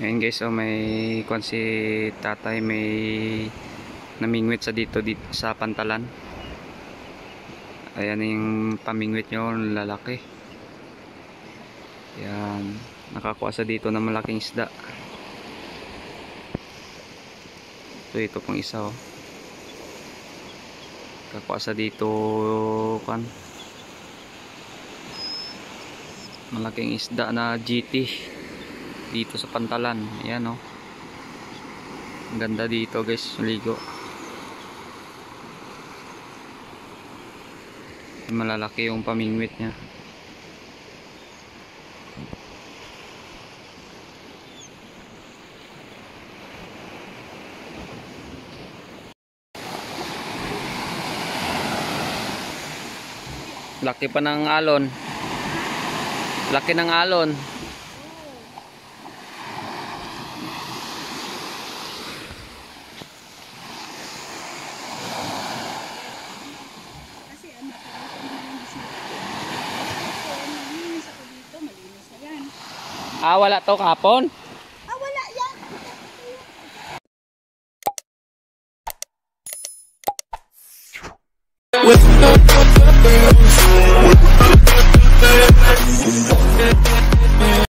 Ngayon guys, oh, may kwan si tatay, may namingwit sa dito sa pantalan. Ayan yung pamingwit nyo, lalaki. Yan, nakakuha sa dito ng malaking isda. Ito pong isa, oh. Nakakuha sa dito kan malaking isda na GT dito sa pantalan. Ayan, oh. Ang ganda dito guys, ligo. Malalaki yung pamingwit niya. Laki pa ng alon. Laki ng alon. Wala to kahapon? Wala yan. With